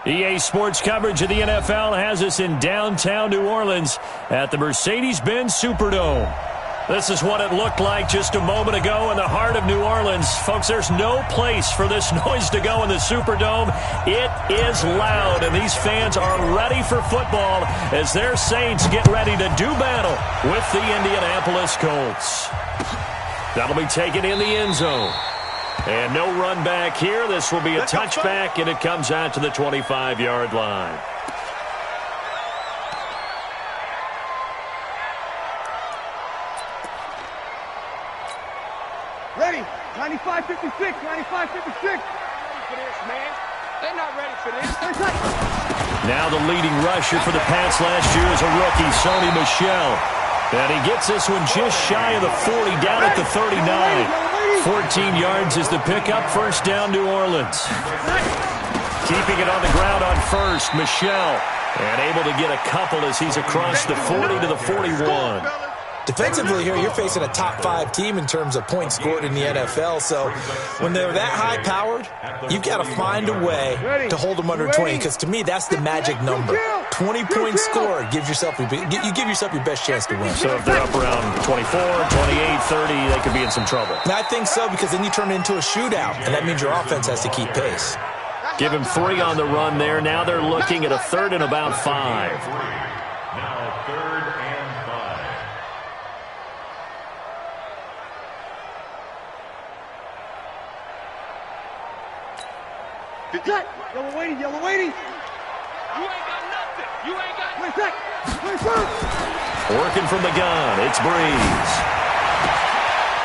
EA Sports coverage of the NFL has us in downtown New Orleans at the Mercedes-Benz Superdome. This is what it looked like just a moment ago in the heart of New Orleans. Folks, there's no place for this noise to go in the Superdome. It is loud, and these fans are ready for football as their Saints get ready to do battle with the Indianapolis Colts. That'll be taken in the end zone. And no run back here. This will be a touchback, and it comes out to the 25-yard line. Ready. 95-56. 95-56. For this, man. They're not ready for this. Now the leading rusher for the Pats last year is a rookie, Sony Michel. And he gets this one just shy of the 40, down at the 39. 14 yards is the pickup, first down New Orleans. Keeping it on the ground on first, Michel. And able to get a couple as he's across the 40 to the 41. Defensively here, you're facing a top-5 team in terms of points scored in the NFL. So when they're that high-powered, you've got to find a way to hold them under 20. Because to me, that's the magic number. 20 points scored gives yourself you give yourself your best chance to win. So if they're up around 24, 28, 30, they could be in some trouble. And I think so, because then you turn it into a shootout, and that means your offense has to keep pace. Give him 3 on the run there. Now they're looking at a 3rd and about 5. Yellow waiting, yellow waiting. You ain't got nothing. You ain't got nothing. Working from the gun, it's Breeze.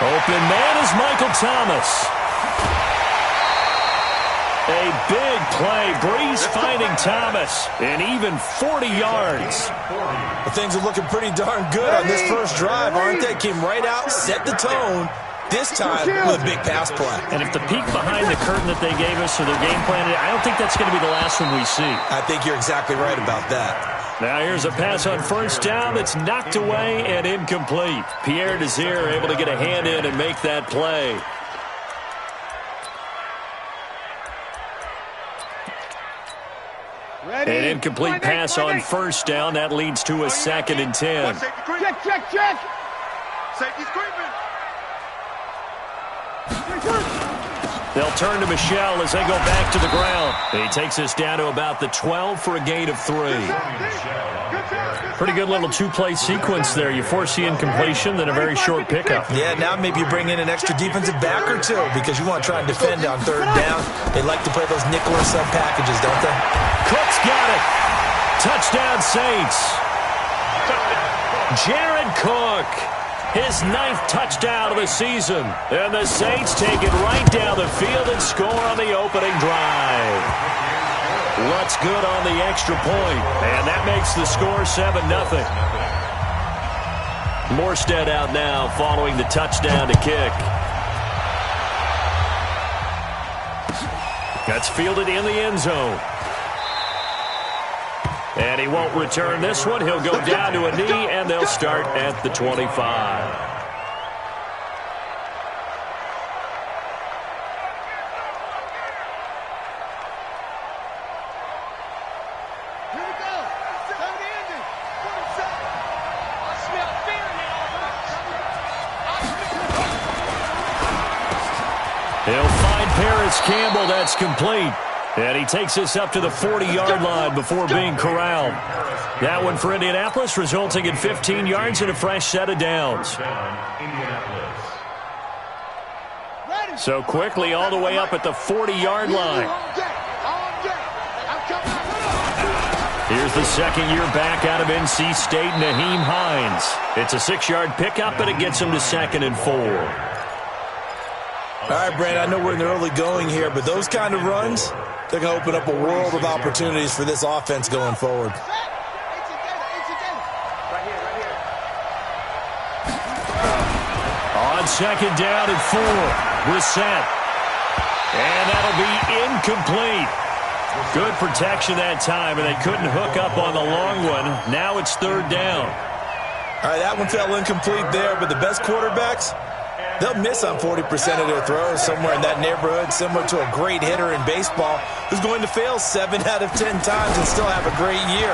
Open man is Michael Thomas. A big play. Breeze finding Thomas. And even 40 yards. Well, things are looking pretty darn good on this first drive, aren't they? Came right out, set the tone. This time with a big pass play. And if the peek behind the curtain that they gave us or their game plan, I don't think that's going to be the last one we see. I think you're exactly right about that. Now here's a pass on first down that's knocked away and incomplete. Pierre Desir able to get a hand in and make that play. An incomplete pass on first down. That leads to a 2nd and 10. Check. Safety's creeping. They'll turn to Michel as they go back to the ground. He takes us down to about the 12 for a gain of 3. Pretty good little 2-play sequence there. You force the incompletion, then a very short pickup. Yeah, now maybe you bring in an extra defensive back or 2 because you want to try and defend on 3rd down. They like to play those nickel or sub packages, don't they? Cook's got it. Touchdown Saints. Jared Cook. His 9th touchdown of the season. And the Saints take it right down the field and score on the opening drive. What's good on the extra point? And that makes the score 7-0. Morstead out now following the touchdown to kick. That's fielded in the end zone. And he won't return this one. He'll go down to a knee, and they'll start at the 25. Here we go. Time to end it. I smell fear now. He'll find Paris Campbell. That's complete. And he takes us up to the 40-yard line before being corralled. That one for Indianapolis, resulting in 15 yards and a fresh set of downs. So quickly all the way up at the 40-yard line. Here's the second-year back out of NC State, Naheem Hines. It's a 6-yard pickup, and it gets him to 2nd and 4. All right, Brandon, I know we're in the early going here, but those kind of runs, they're going to open up a world of opportunities for this offense going forward. On 2nd down and 4, Brissett. And that'll be incomplete. Good protection that time, and they couldn't hook up on the long one. Now it's 3rd down. All right, that one fell incomplete there, but the best quarterbacks, They'll miss on 40% of their throws, somewhere in that neighborhood, similar to a great hitter in baseball who's going to fail 7 out of 10 times and still have a great year.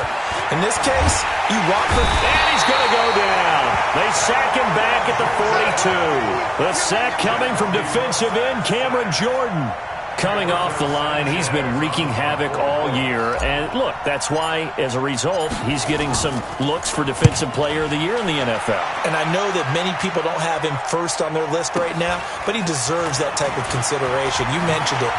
In this case, you want the... And he's going to go down. They sack him back at the 42. The sack coming from defensive end Cameron Jordan. Coming off the line, he's been wreaking havoc all year. And look, that's why, as a result, he's getting some looks for Defensive Player of the Year in the NFL. And I know that many people don't have him first on their list right now, but he deserves that type of consideration. You mentioned it.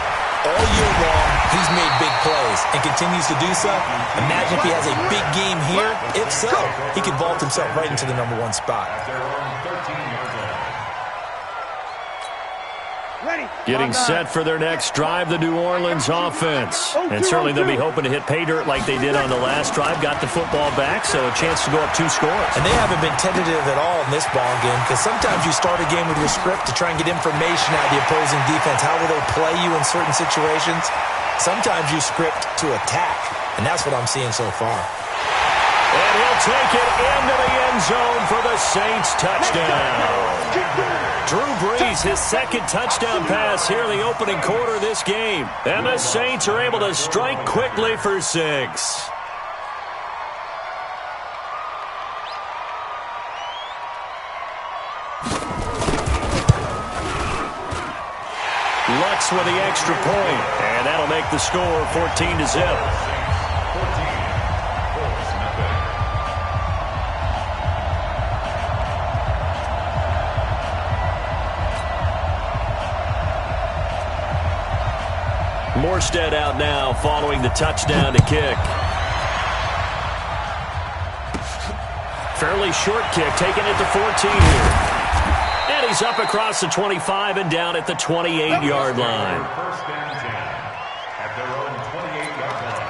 All year long, he's made big plays and continues to do so. Imagine if he has a big game here. If so, he could vault himself right into the #1 spot. Getting set for their next drive, the New Orleans offense. And certainly they'll be hoping to hit pay dirt like they did on the last drive. Got the football back, so a chance to go up 2 scores. And they haven't been tentative at all in this ball game, because sometimes you start a game with your script to try and get information out of the opposing defense. How will they play you in certain situations? Sometimes you script to attack, and that's what I'm seeing so far. And he'll take it into the end zone for the Saints touchdown. Drew Brees, his second touchdown pass here in the opening quarter of this game. And the Saints are able to strike quickly for 6. Lutz with the extra point, and that'll make the score 14-0. Morstead out now following the touchdown to kick. Fairly short kick, taken at the 14 here. And he's up across the 25 and down at the 28-yard line. First and 10 at their own 28-yard line.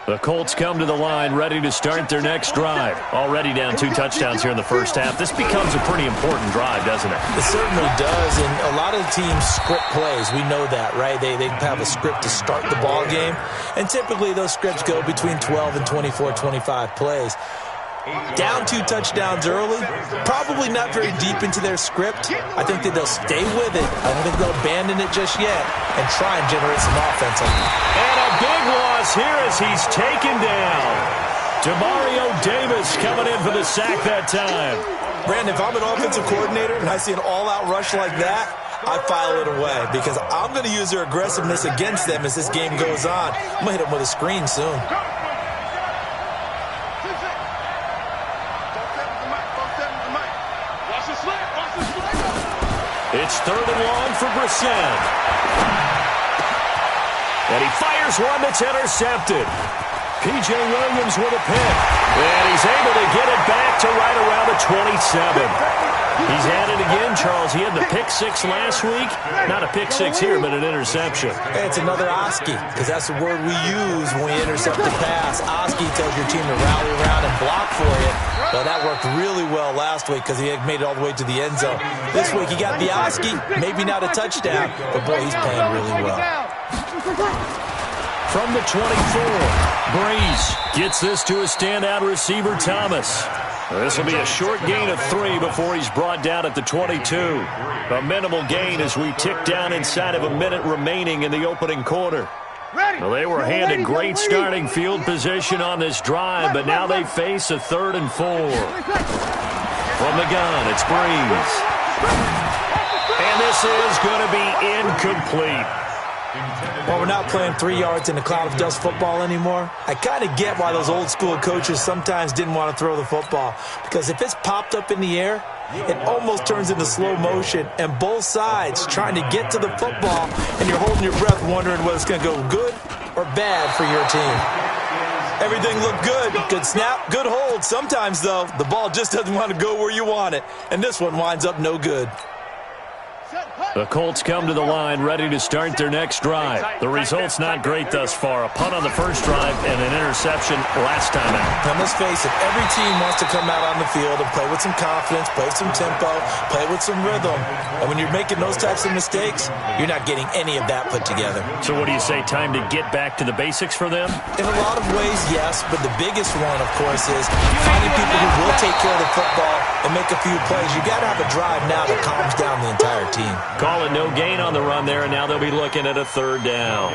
The Colts come to the line ready to start their next drive. Already down 2 touchdowns here in the first half. This becomes a pretty important drive, doesn't it? It certainly does, and a lot of the teams script plays. We know that, right? They have a script to start the ball game, and typically those scripts go between 12 and 24, 25 plays. Down 2 touchdowns early, probably not very deep into their script. I think that they'll stay with it. I don't think they'll abandon it just yet and try and generate some offense. And a big loss here as he's taken down. Demario Davis coming in for the sack that time. Brandon, if I'm an offensive coordinator and I see an all-out rush like that, I file it away because I'm going to use their aggressiveness against them as this game goes on. I'm going to hit them with a screen soon. It's 3rd and long for Brissett. And he fires one that's intercepted. P.J. Williams with a pick. And he's able to get it back to right around the 27. He's at it again, Charles. He had the pick 6 last week. Not a pick 6 here, but an interception. It's another Oski, because that's the word we use when we intercept the pass. Oski tells your team to rally around and block for you. Well, that worked really well last week because he had made it all the way to the end zone. This week he got the Oski, maybe not a touchdown, but boy, he's playing really well. From the 24, Brees gets this to a standout receiver, Thomas. This will be a short gain of 3 before he's brought down at the 22. A minimal gain as we tick down inside of a minute remaining in the opening quarter. Well, they were handed great starting field position on this drive, but now they face a 3rd and 4. From the gun, it's Brees. And this is going to be incomplete. Well, we're not playing 3 yards in a cloud of dust football anymore. I kind of get why those old school coaches sometimes didn't want to throw the football. Because if it's popped up in the air, it almost turns into slow motion. And both sides trying to get to the football, and you're holding your breath wondering whether it's going to go good or bad for your team. Everything looked good. Good snap, good hold. Sometimes, though, the ball just doesn't want to go where you want it. And this one winds up no good. Set, The Colts come to the line ready to start their next drive. The result's not great thus far. A punt on the first drive and an interception last time out. Now, let's face it, every team wants to come out on the field and play with some confidence, play with some tempo, play with some rhythm. And when you're making those types of mistakes, you're not getting any of that put together. So what do you say, time to get back to the basics for them? In a lot of ways, yes, but the biggest one, of course, is finding people who will take care of the football and make a few plays. You got to have a drive now that calms down the entire team. Call it no gain on the run there, and now they'll be looking at a third down.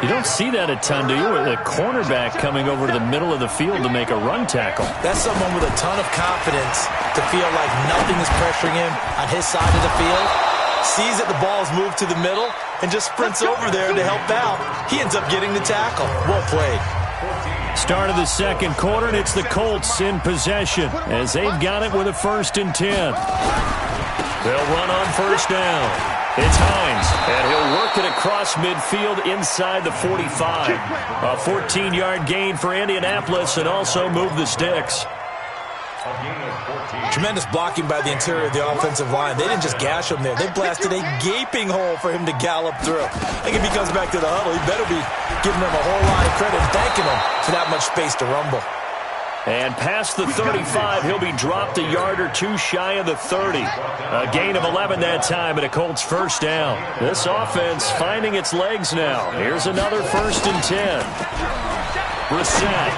You don't see that a ton, do you? With a cornerback coming over to the middle of the field to make a run tackle. That's someone with a ton of confidence to feel like nothing is pressuring him on his side of the field. Sees that the ball is moved to the middle and just sprints over there to help out. He ends up getting the tackle. Well played. Start of the second quarter, and it's the Colts in possession as they've got it with a 1st and 10. They'll run on first down. It's Hines, and he'll work it across midfield inside the 45. A 14-yard gain for Indianapolis and also move the sticks. Tremendous blocking by the interior of the offensive line. They didn't just gash him there. They blasted a gaping hole for him to gallop through. I think if he comes back to the huddle, he better be giving them a whole lot of credit and thanking them for that much space to rumble. And past the 35, he'll be dropped a yard or two shy of the 30. A gain of 11 that time and a Colts first down. This offense finding its legs now. Here's another 1st and 10. Brissett.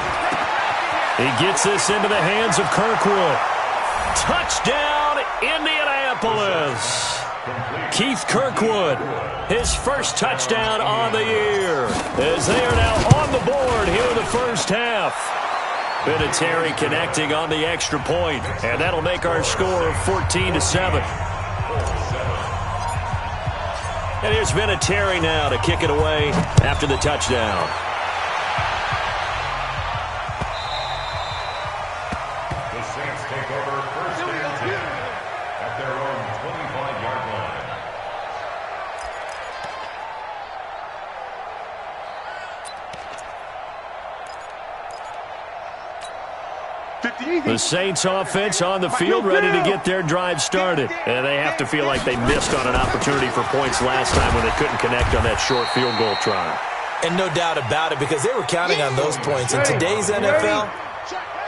He gets this into the hands of Kirkwood. Touchdown, Indianapolis. Keith Kirkwood, his first touchdown on the year, as they are now on the board here in the first half. Vinatieri connecting on the extra point, and that'll make our score 14-7. And here's Vinatieri now to kick it away after the touchdown. The Saints take over 1st and 10 at their own 25-yard line. The Saints offense on the field ready to get their drive started. And they have to feel like they missed on an opportunity for points last time when they couldn't connect on that short field goal try. And no doubt about it, because they were counting on those points. In today's NFL,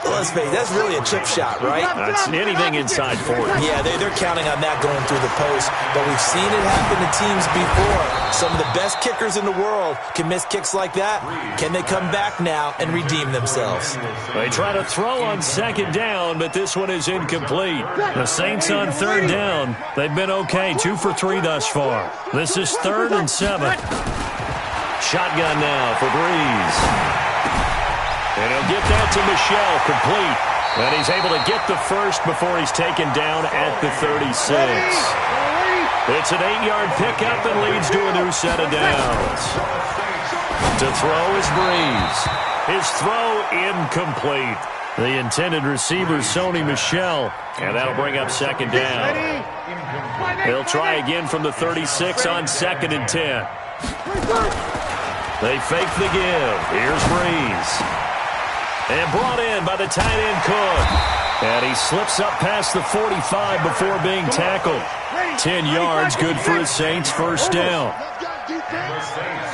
let's face it, that's really a chip shot, right? That's anything inside 40. Yeah, they're counting on that going through the post. But we've seen it happen to teams before. Some of the best kickers in the world can miss kicks like that. Can they come back now and redeem themselves? They try to throw on second down, but this one is incomplete. The Saints on third down. They've been okay, 2 for 3 thus far. This is 3rd and 7. Shotgun now for Breeze. And he'll get that to Michel, complete. And he's able to get the first before he's taken down at the 36. It's an 8-yard pickup and leads to a new set of downs. To throw is Breeze. His throw incomplete. The intended receiver, Sony Michel. And that'll bring up second down. They'll try again from the 36 on 2nd and 10. They fake the give. Here's Breeze. And brought in by the tight end Cook. And he slips up past the 45 before being tackled. 10 yards, good for his Saints first down.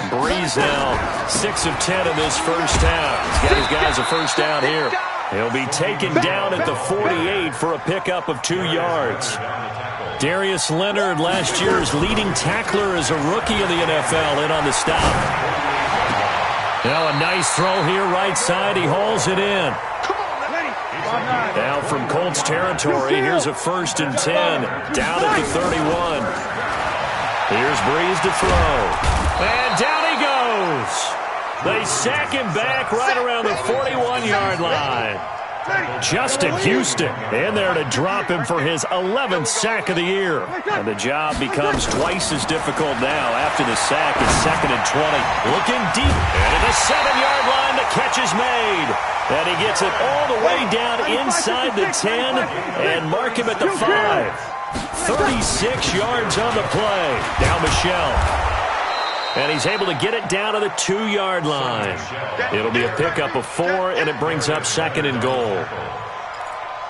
Breeze now 6 of 10 in this first half. He's got his guys a first down here. He'll be taken down at the 48 for a pickup of 2 yards. Darius Leonard, last year's leading tackler as a rookie in the NFL, in on the stop. Now a nice throw here right side. He hauls it in. Now from Colts territory, here's a 1st and 10. Down at the 31. Here's Breeze to throw. And down he goes. They sack him back right around the 41-yard line. Justin Houston in there to drop him for his 11th sack of the year. And the job becomes twice as difficult now after the sack. It's 2nd and 20. Looking deep. And at the 7-yard line, the catch is made. And he gets it all the way down inside the 10 and mark him at the 5. 36 yards on the play. Now Michel. And he's able to get it down to the 2-yard line. It'll be a pickup of 4, and it brings up 2nd and goal.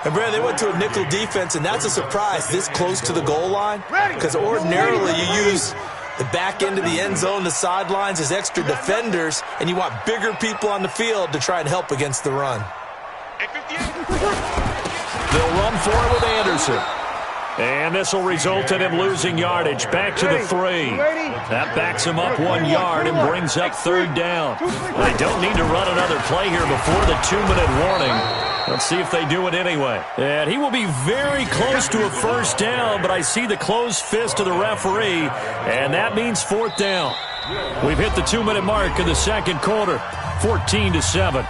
And, Brad, they went to a nickel defense, and that's a surprise this close to the goal line, because ordinarily you use the back end of the end zone, the sidelines as extra defenders, and you want bigger people on the field to try and help against the run. They'll run for it with Anderson. And this will result in him losing yardage. Back to the 3. That backs him up 1 yard and brings up 3rd down. They don't need to run another play here before the 2-minute warning. Let's see if they do it anyway. And he will be very close to a 1st down, but I see the closed fist of the referee, and that means 4th down. We've hit the 2-minute mark in the 2nd quarter, 14-7.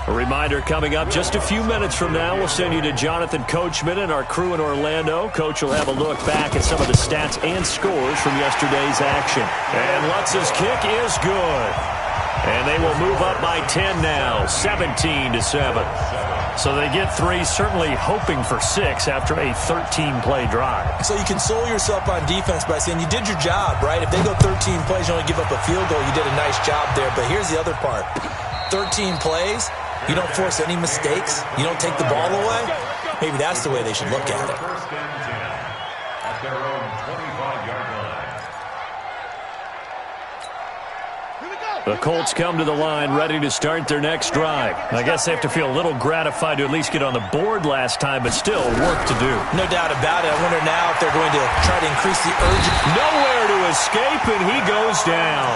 A reminder coming up just a few minutes from now, we'll send you to Jonathan Coachman and our crew in Orlando. Coach will have a look back at some of the stats and scores from yesterday's action. And Lutz's kick is good. And they will move up by 10 now, 17-7. So they get 3, certainly hoping for 6 after a 13-play drive. So you console yourself on defense by saying you did your job, right? If they go 13 plays, you only give up a field goal, you did a nice job there. But here's the other part. 13 plays, you don't force any mistakes, you don't take the ball away. Maybe that's the way they should look at it. First and 10 at their own 25-yard line. The Colts come to the line ready to start their next drive. I guess they have to feel a little gratified to at least get on the board last time, but still work to do. No doubt about it. I wonder now if they're going to try to increase the urgency. Nowhere to escape, and he goes down.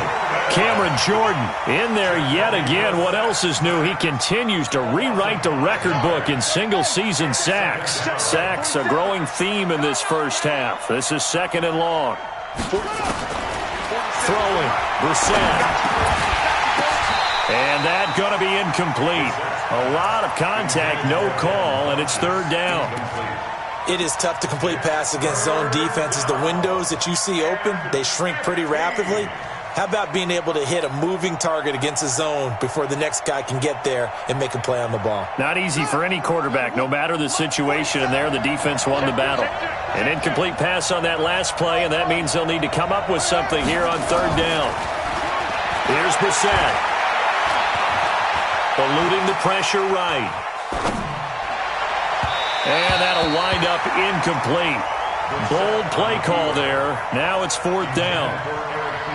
Cameron Jordan in there yet again. What else is new? He continues to rewrite the record book in single-season sacks. Sacks, a growing theme in this first half. This is 2nd and long. Throwing, Brissett. And that going to be incomplete. A lot of contact, no call, and it's 3rd down. It is tough to complete pass against zone defenses. The windows that you see open, they shrink pretty rapidly. How about being able to hit a moving target against a zone before the next guy can get there and make a play on the ball? Not easy for any quarterback, no matter the situation, and there the defense won the battle. An incomplete pass on that last play, and that means they'll need to come up with something here on 3rd down. Here's Brissett. Eluding the pressure right. And that'll wind up incomplete. Bold play call there. Now it's 4th down.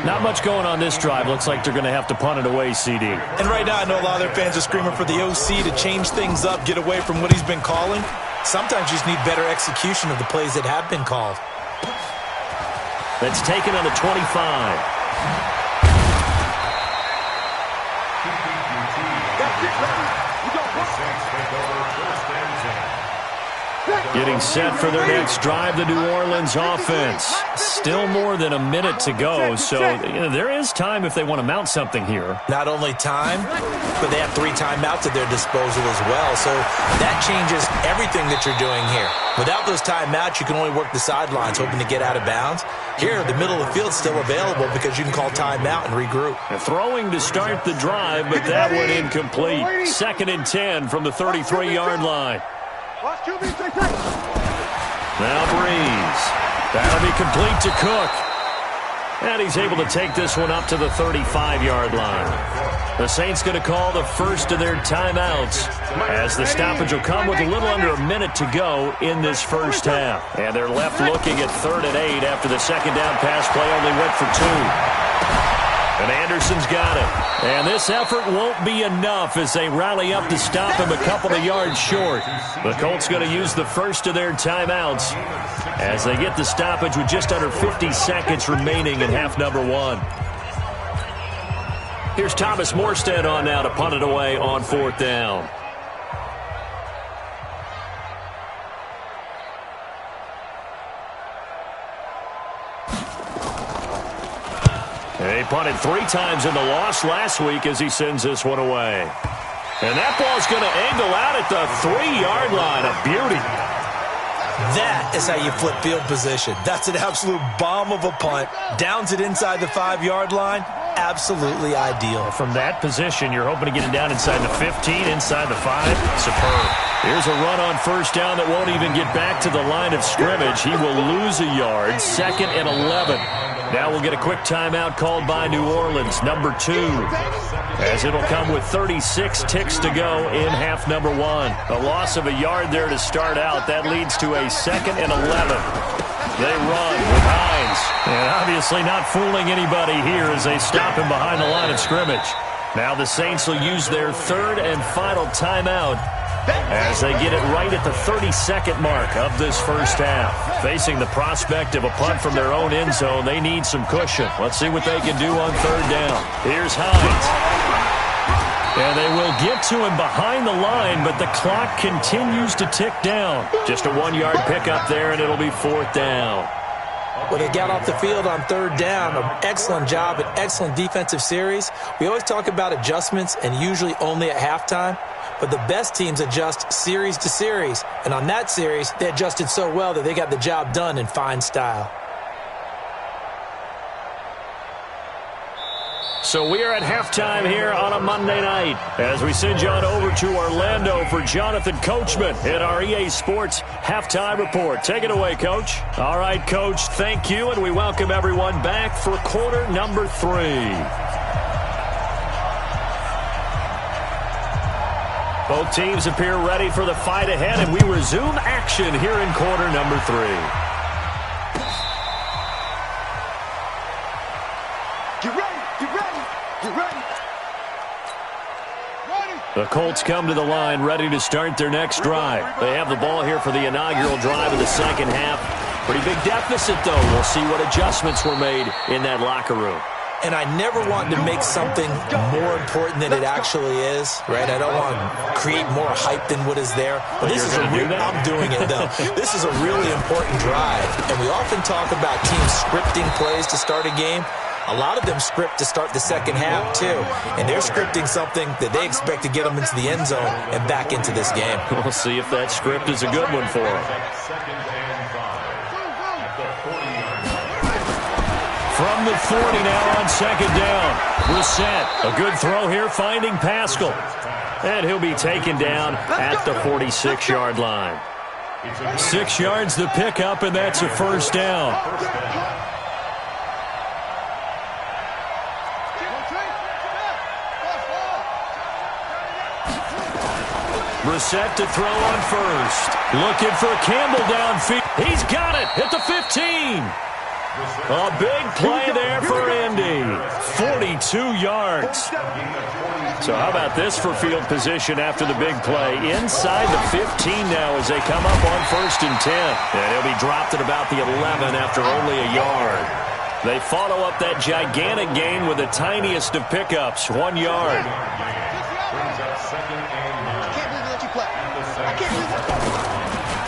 Not much going on this drive. Looks like they're going to have to punt it away, CD. And right now I know a lot of their fans are screaming for the OC to change things up, get away from what he's been calling. Sometimes you just need better execution of the plays that have been called. That's taken on the 25. Getting set for their next drive, the New Orleans offense. Still more than a minute to go, so there is time if they want to mount something here. Not only time, but they have 3 timeouts at their disposal as well, so that changes everything that you're doing here. Without those timeouts, you can only work the sidelines, hoping to get out of bounds. Here, the middle of the field's still available because you can call timeout and regroup. Throwing to start the drive, but that one incomplete. 2nd and 10 from the 33-yard line. Now Breeze. That'll be complete to Cook. And he's able to take this one up to the 35-yard line. The Saints going to call the first of their timeouts as the stoppage will come with a little under a minute to go in this first half. And they're left looking at 3rd and 8 after the 2nd down pass play only went for 2. And Anderson's got it. And this effort won't be enough as they rally up to stop him a couple of yards short. The Colts going to use the first of their timeouts as they get the stoppage with just under 50 seconds remaining in half number 1. Here's Thomas Morstead on now to punt it away on 4th down. He punted 3 times in the loss last week as he sends this one away. And that ball's going to angle out at the 3-yard line. A beauty. That is how you flip field position. That's an absolute bomb of a punt. Downs it inside the 5-yard line. Absolutely ideal. From that position, you're hoping to get it down inside the 15, inside the 5. Superb. Here's a run on 1st down that won't even get back to the line of scrimmage. He will lose a yard. 2nd and 11. Now we'll get a quick timeout called by New Orleans, number 2, as it'll come with 36 ticks to go in half number 1. A loss of a yard there to start out. That leads to a 2nd and 11. They run with Hines. And obviously not fooling anybody here as they stop him behind the line of scrimmage. Now the Saints will use their 3rd and final timeout as they get it right at the 32nd mark of this first half. Facing the prospect of a punt from their own end zone, they need some cushion. Let's see what they can do on 3rd down. Here's Hines. And they will get to him behind the line, but the clock continues to tick down. Just a 1-yard pickup there, and it'll be 4th down. Well, they got off the field on 3rd down. An excellent job, an excellent defensive series. We always talk about adjustments, and usually only at halftime. But the best teams adjust series to series. And on that series, they adjusted so well that they got the job done in fine style. So we are at halftime here on a Monday night as we send you on over to Orlando for Jonathan Coachman in our EA Sports Halftime Report. Take it away, Coach. All right, Coach, thank you, and we welcome everyone back for quarter number 3. Both teams appear ready for the fight ahead, and we resume action here in quarter number 3. Get ready, get ready, get ready. The Colts come to the line ready to start their next drive. They have the ball here for the inaugural drive of the second half. Pretty big deficit, though. We'll see what adjustments were made in that locker room. And I never want to make something more important than it actually is, right? I don't want to create more hype than what is there. But this is I'm doing it, though. This is a really important drive. And we often talk about teams scripting plays to start a game. A lot of them script to start the second half, too. And they're scripting something that they expect to get them into the end zone and back into this game. We'll see if that script is a good one for them. From the 40 now on 2nd down. Brissett, a good throw here, finding Pascal. And he'll be taken down at the 46-yard line. 6 yards the pickup, and that's a 1st down. Brissett to throw on 1st. Looking for Campbell downfield. He's got it at the 15. A big play there for Indy. 42 yards. So how about this for field position after the big play? Inside the 15 now as they come up on 1st and 10. And he'll be dropped at about the 11 after only a yard. They follow up that gigantic gain with the tiniest of pickups, 1 yard.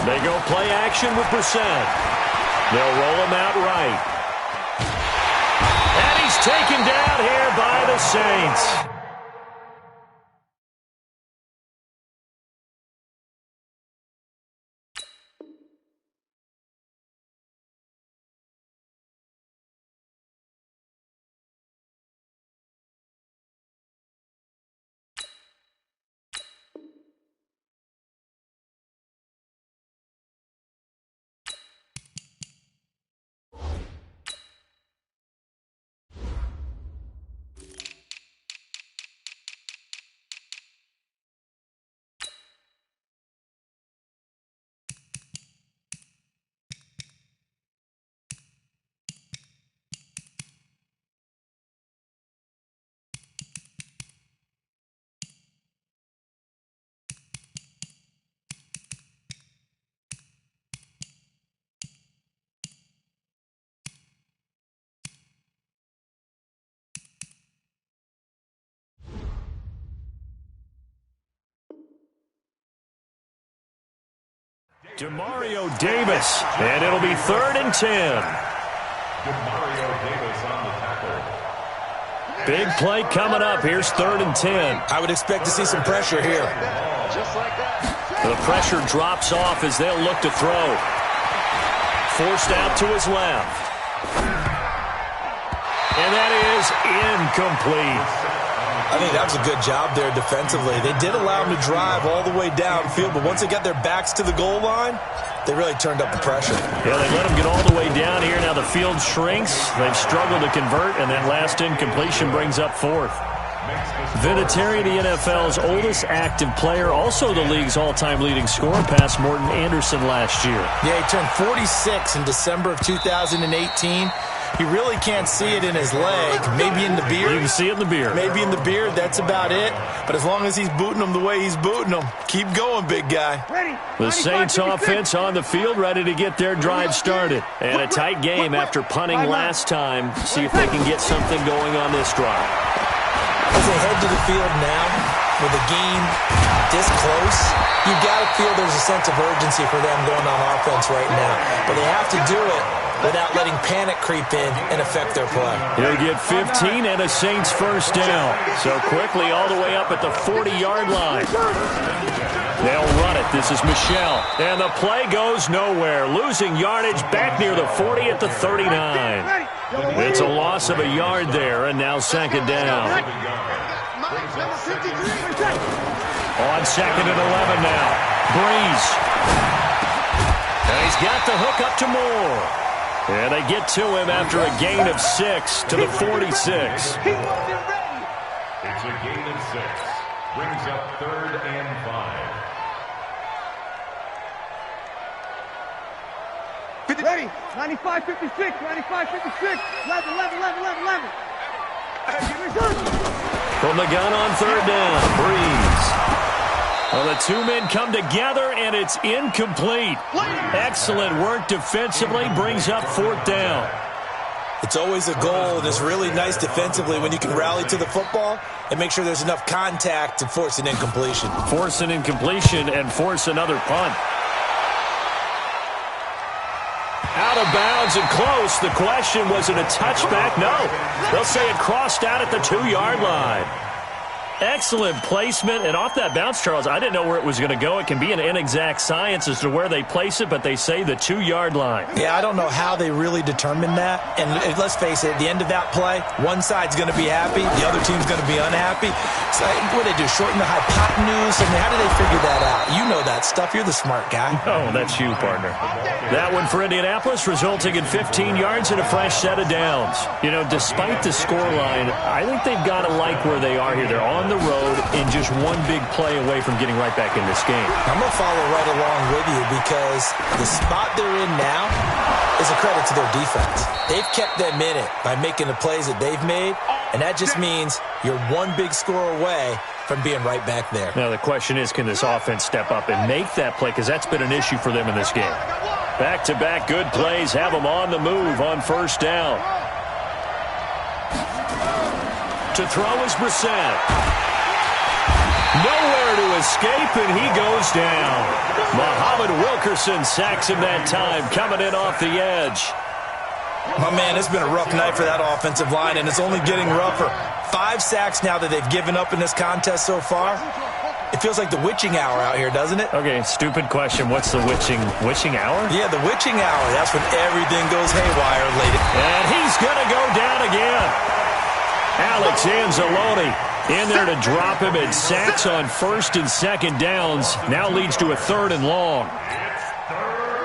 They go play action with Brissett. They'll roll him out right. And he's taken down here by the Saints. Demario Davis, and it'll be 3rd and 10. Demario Davis on the tackle. Big play coming up. Here's 3rd and 10. I would expect to see some pressure here. Just like that. The pressure drops off as they'll look to throw. Forced out to his left. And that is incomplete. I think that was a good job there defensively. They did allow them to drive all the way downfield, but once they got their backs to the goal line, They really turned up the pressure. Yeah, they let them get all the way down here. Now the field shrinks. They've struggled to convert, and that last incompletion brings up fourth. Vinatieri, the NFL's oldest active player, also the league's all-time leading scorer, past Morton Anderson last year. Yeah, he turned 46 in December of 2018. He really can't see it in his leg. Maybe in the beard. You can see it in the beard. Maybe in the beard. That's about it. But as long as he's booting them the way he's booting them, keep going, big guy. Ready. The Saints offense on the field, ready to get their drive started. And a tight game after punting last time. See if they can get something going on this drive. As they head to the field now, with the game this close, you got to feel there's a sense of urgency for them going on offense right now. But they have to do it without letting panic creep in and affect their play. He'll get 15 and a Saints first down. So quickly all the way up at the 40-yard line. They'll run it. This is Michel. And the play goes nowhere. Losing yardage back near the 40 at the 39. It's a loss of a yard there, and now second down. On second and 11 now. Breeze. And he's got the hook up to Moore. And they get to him after a gain of 6 to the 46. It's a gain of 6. Brings up 3rd and 5. Ready. 95-56. 95-56. 11. From the gun on third down, Breeze. Well, the two men come together, and it's incomplete. Excellent work defensively, brings up fourth down. It's always a goal, and it's really nice defensively when you can rally to the football and make sure there's enough contact to force an incompletion. Force an incompletion and force another punt. Out of bounds and close. The question, was it a touchback? No. They'll say it crossed out at the 2-yard line. Excellent placement, and off that bounce, Charles, I didn't know where it was going to go. It can be an inexact science as to where they place it, but they say the 2-yard line. Yeah, I don't know how they really determined that. And let's face it, at the end of that play, one side's going to be happy, the other team's going to be unhappy. So what do they do, shorten the hypotenuse? I mean, how do they figure that out? You know that stuff. You're the smart guy. Oh, that's you, partner. That one for Indianapolis, resulting in 15 yards and a fresh set of downs. You know, despite the scoreline, I think they've got to like where they are here. They're on the road and just one big play away from getting right back in this game. I'm going to follow right along with you because the spot they're in now is a credit to their defense. They've kept them in it by making the plays that they've made, and that just means you're one big score away from being right back there. Now the question is, can this offense step up and make that play, because that's been an issue for them in this game. Back-to-back good plays have them on the move on first down. To throw is Brissett. Nowhere to escape, and he goes down. Muhammad Wilkerson sacks him that time, coming in off the edge. My man, it's been a rough night for that offensive line, and it's only getting rougher. 5 sacks now that they've given up in this contest so far. It feels like the witching hour out here, doesn't it? Okay, stupid question. What's the witching hour? Yeah, the witching hour. That's when everything goes haywire late. And he's going to go down again. Alex Anzalone in there to drop him, and sacks on first and second downs. Now leads to a 3rd and long.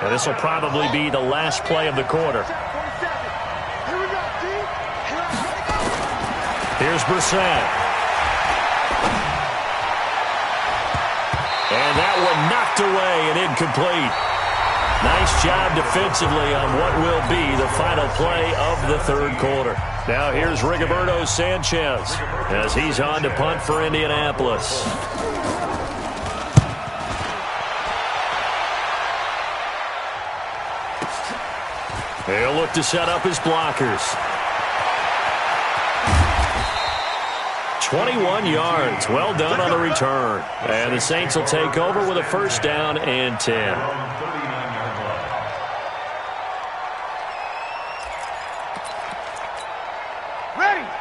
And this will probably be the last play of the quarter. Here's Brissett. And that one knocked away and incomplete. Nice job defensively on what will be the final play of the 3rd quarter. Now here's Rigoberto Sanchez as he's on to punt for Indianapolis. He'll look to set up his blockers. 21 yards. Well done on the return. And the Saints will take over with a first down and 10.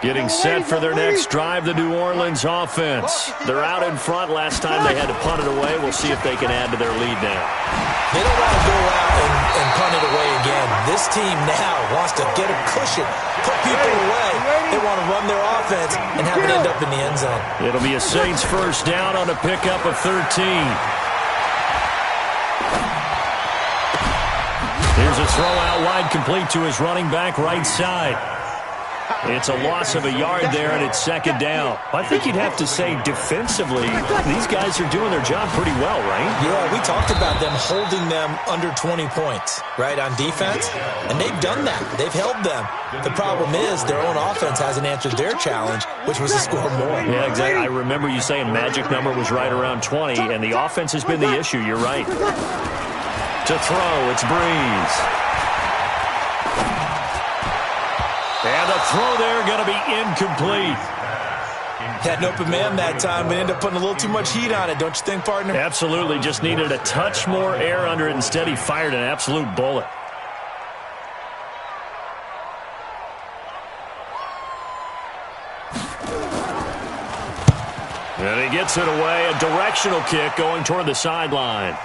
Getting set for their next drive, the New Orleans offense. They're out in front. Last time they had to punt it away. We'll see if they can add to their lead now. They don't want to go out and punt it away again. This team now wants to get a cushion, put people away. They want to run their offense and have it end up in the end zone. It'll be a Saints first down on a pickup of 13. Here's a throw out wide, complete to his running back right side. It's a loss of a yard there, and it's second down. I think you'd have to say defensively, these guys are doing their job pretty well, right? Yeah, we talked about them holding them under 20 points, right, on defense, and they've done that. They've held them. The problem is their own offense hasn't answered their challenge, which was to score more. Yeah, exactly. I remember you saying magic number was right around 20, and the offense has been the issue. You're right. To throw, it's Breeze. And the throw there going to be incomplete. Had an open man that time, but ended up putting a little too much heat on it, don't you think, partner? Absolutely. Just needed a touch more air under it. Instead, he fired an absolute bullet. And he gets it away. A directional kick going toward the sideline.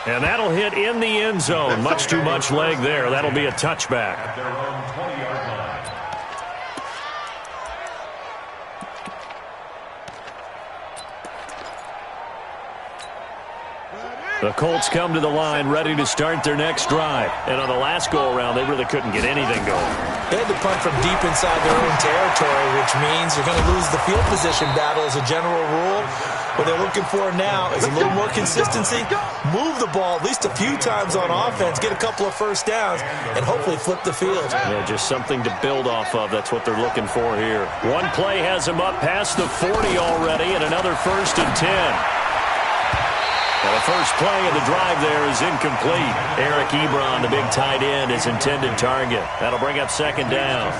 And that'll hit in the end zone. Much too much leg there. That'll be a touchback. At their own 20-yard line. The Colts come to the line ready to start their next drive. And on the last go-around, they really couldn't get anything going. They had to punt from deep inside their own territory, which means they're going to lose the field position battle as a general rule. What they're looking for now is a little more consistency, move the ball at least a few times on offense, get a couple of first downs, and hopefully flip the field. Yeah, just something to build off of. That's what they're looking for here. One play has them up past the 40 already, and another 1st and 10. Now the first play of the drive there is incomplete. Eric Ebron, the big tight end, is intended target. That'll bring up second down.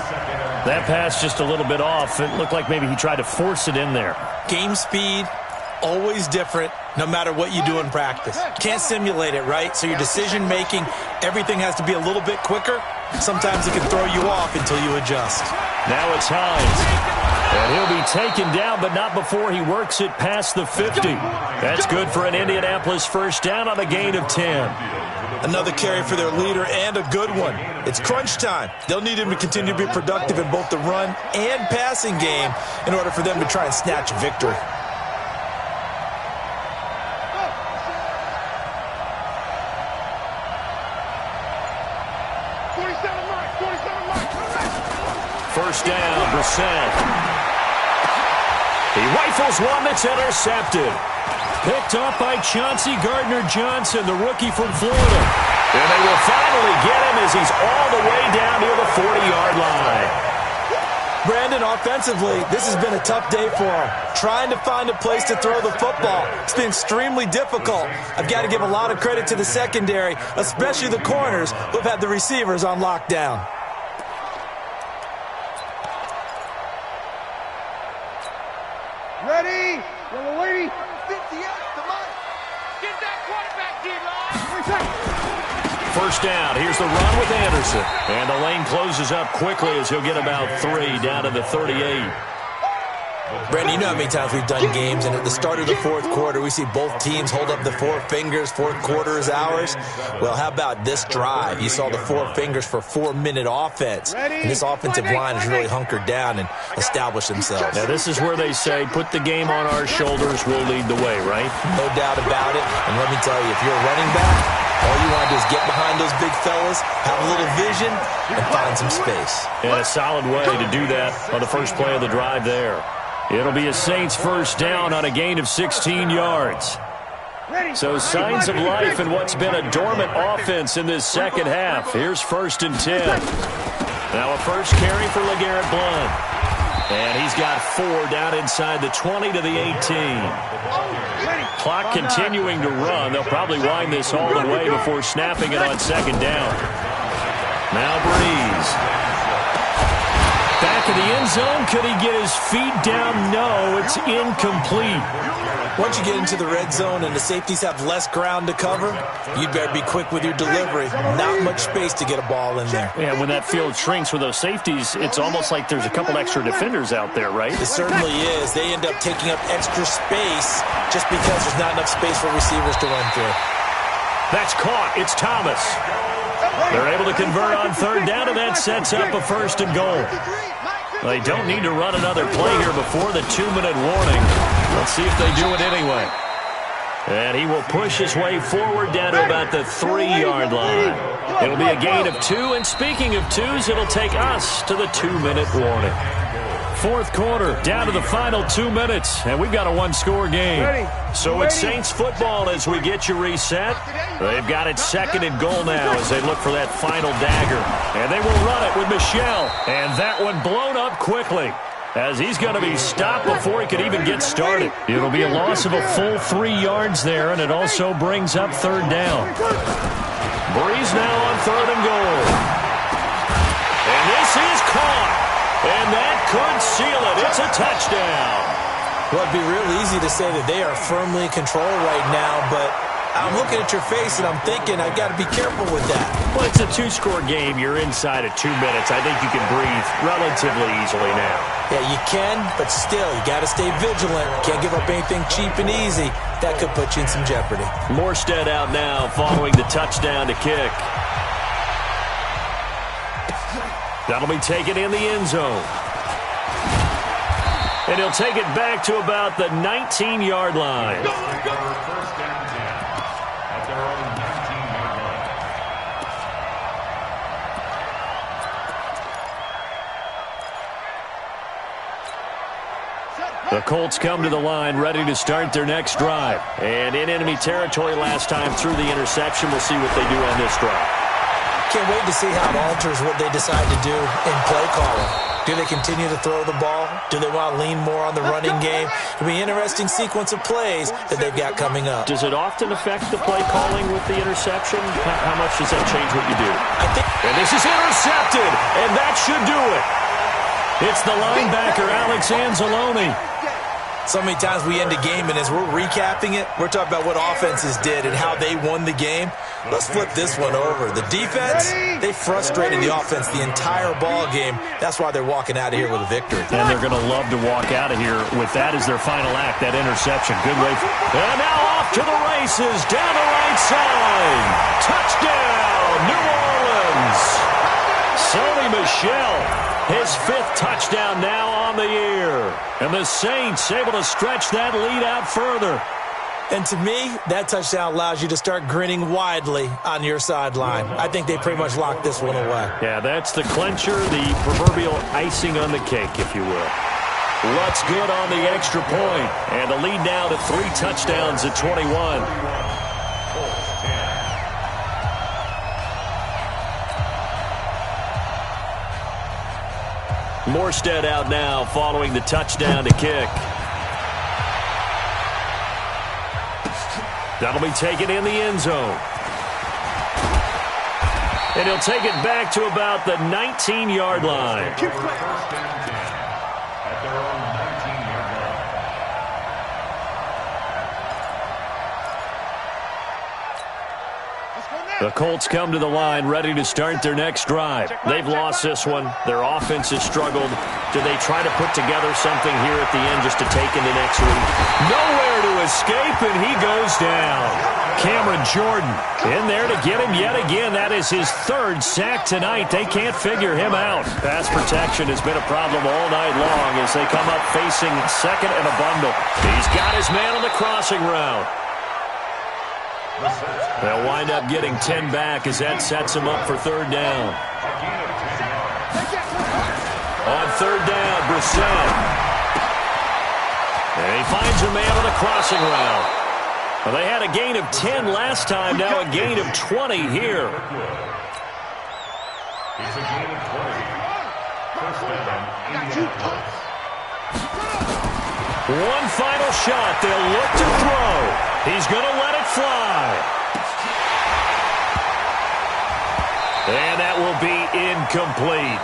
That pass just a little bit off. It looked like maybe he tried to force it in there. Game speed, always different, no matter what you do in practice. Can't simulate it, right? So your decision-making, everything has to be a little bit quicker. Sometimes it can throw you off until you adjust. Now it's Hines. And he'll be taken down, but not before he works it past the 50. That's good for an Indianapolis first down on a gain of 10. Another carry for their leader, and a good one. It's crunch time. They'll need him to continue to be productive in both the run and passing game in order for them to try and snatch victory. First down, Brissett. He rifles one that's intercepted. Picked up by Chauncey Gardner-Johnson, the rookie from Florida. And they will finally get him as he's all the way down near the 40-yard line. Brandon, offensively, this has been a tough day for him. Trying to find a place to throw the football. It's been extremely difficult. I've got to give a lot of credit to the secondary, especially the corners who have had the receivers on lockdown. Ready? Yellow lady. 50 out. Come on. Get that quarterback, D-line. First down. Here's the run with Anderson. And the lane closes up quickly as he'll get about 3 down to the 38. Brandon, you know how many times we've done games, and at the start of the fourth quarter, we see both teams hold up the 4 fingers, fourth quarter is ours. Well, how about this drive? You saw the 4 fingers for 4-minute offense, and this offensive line has really hunkered down and established themselves. Now, this is where they say, put the game on our shoulders, we'll lead the way, right? No doubt about it, and let me tell you, if you're a running back, all you want to do is get behind those big fellas, have a little vision, and find some space. And a solid way to do that on the first play of the drive there. It'll be a Saints first down on a gain of 16 yards. So signs of life in what's been a dormant offense in this second half. Here's 1st and 10. Now a first carry for LeGarrette Blount. And he's got 4 down inside the 20 to the 18. Clock continuing to run. They'll probably wind this all the way before snapping it on second down. Now Breeze. Back in the end zone. Could he get his feet down? No, it's incomplete. Once you get into the red zone and the safeties have less ground to cover, you'd better be quick with your delivery. Not much space to get a ball in there. Yeah, when that field shrinks with those safeties, it's almost like there's a couple extra defenders out there, right? It certainly is. They end up taking up extra space just because there's not enough space for receivers to run through. That's caught. It's Thomas. They're able to convert on third down, and that sets up a 1st and goal. They don't need to run another play here before the 2-minute warning. Let's see if they do it anyway. And he will push his way forward down to about the 3-yard line. It'll be a gain of 2, and speaking of 2s, it'll take us to the 2-minute warning. Fourth quarter, down to the final 2 minutes, and we've got a one-score game. So it's Saints football as we get you reset. They've got it 2nd and goal now as they look for that final dagger. And they will run it with Michel, and that one blown up quickly, as he's going to be stopped before he could even get started. It'll be a loss of a full 3 yards there, and it also brings up 3rd down. Breeze now on 3rd and goal. And this is caught, and that could seal it. It's a touchdown. Well, it'd be real easy to say that they are firmly in control right now, but I'm looking at your face and I'm thinking I've got to be careful with that. Well, it's a 2-score game. You're inside of 2 minutes. I think you can breathe relatively easily now. Yeah, you can, but still, you got to stay vigilant. Can't give up anything cheap and easy. That could put you in some jeopardy. Morstead out now following the touchdown to kick. That'll be taken in the end zone. And he'll take it back to about the 19-yard line. First down 10 at their own 19-yard line. The Colts come to the line, ready to start their next drive. And in enemy territory last time through the interception. We'll see what they do on this drive. Can't wait to see how it alters what they decide to do in play calling. Do they continue to throw the ball? Do they want to lean more on the running game? It'll be an interesting sequence of plays that they've got coming up. Does it often affect the play calling with the interception? How much does that change what you do? And this is intercepted, and that should do it. It's the linebacker, Alex Anzalone. So many times we end a game, and as we're recapping it, we're talking about what offenses did and how they won the game. Let's flip this one over. The defense, they frustrated the offense the entire ball game. That's why they're walking out of here with a victory. And they're going to love to walk out of here with that as their final act, that interception. Good way. And now off to the races, down the right side. Touchdown, New Orleans. Sony Michel, his 5th touchdown now on the year. And the Saints able to stretch that lead out further. And to me, that touchdown allows you to start grinning widely on your sideline. I think they pretty much locked this one away. Yeah, that's the clincher, the proverbial icing on the cake, if you will. What's good on the extra point? And the lead now to 3 touchdowns at 21. Morstead out now following the touchdown to kick. That'll be taken in the end zone. And he'll take it back to about the 19-yard line. First down 10 at their own 19-yard line. The Colts come to the line ready to start their next drive. They've lost this one. Their offense has struggled. Do they try to put together something here at the end just to take into next week? Nowhere to escape, and he goes down. Cameron Jordan in there to get him yet again. That is his 3rd sack tonight. They can't figure him out. Pass protection has been a problem all night long as they come up facing 2nd and a bundle. He's got his man on the crossing route. They'll wind up getting 10 back as that sets him up for 3rd down. On 3rd down, Brissett. And he finds a man on the crossing route. Well, they had a gain of 10 last time, now a gain of 20 here. It's a gain of 20. First down, 80 yards. One final shot. They'll look to throw. He's going to let it fly. And that will be incomplete,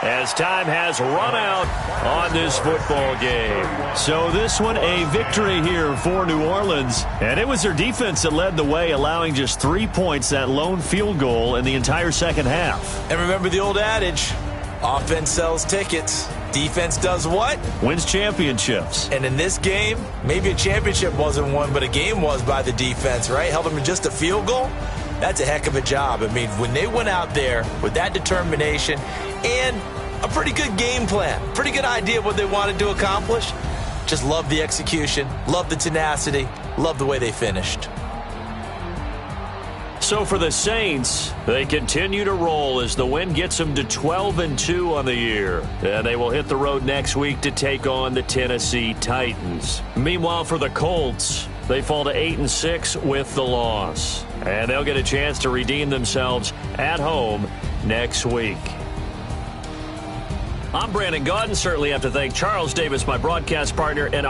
as time has run out on this football game. So this one a victory here for New Orleans. And it was their defense that led the way, allowing just 3 points, that lone field goal in the entire second half. And remember the old adage, offense sells tickets. Defense does what? Wins championships. And in this game, maybe a championship wasn't won, but a game was by the defense, right? Held them to just a field goal. That's a heck of a job. I mean, when they went out there with that determination and a pretty good game plan, pretty good idea of what they wanted to accomplish, just love the execution, love the tenacity, love the way they finished. So for the Saints, they continue to roll as the win gets them to 12-2 on the year. And they will hit the road next week to take on the Tennessee Titans. Meanwhile, for the Colts, they fall to 8-6 with the loss. And they'll get a chance to redeem themselves at home next week. I'm Brandon Gaudin. Certainly have to thank Charles Davis, my broadcast partner, and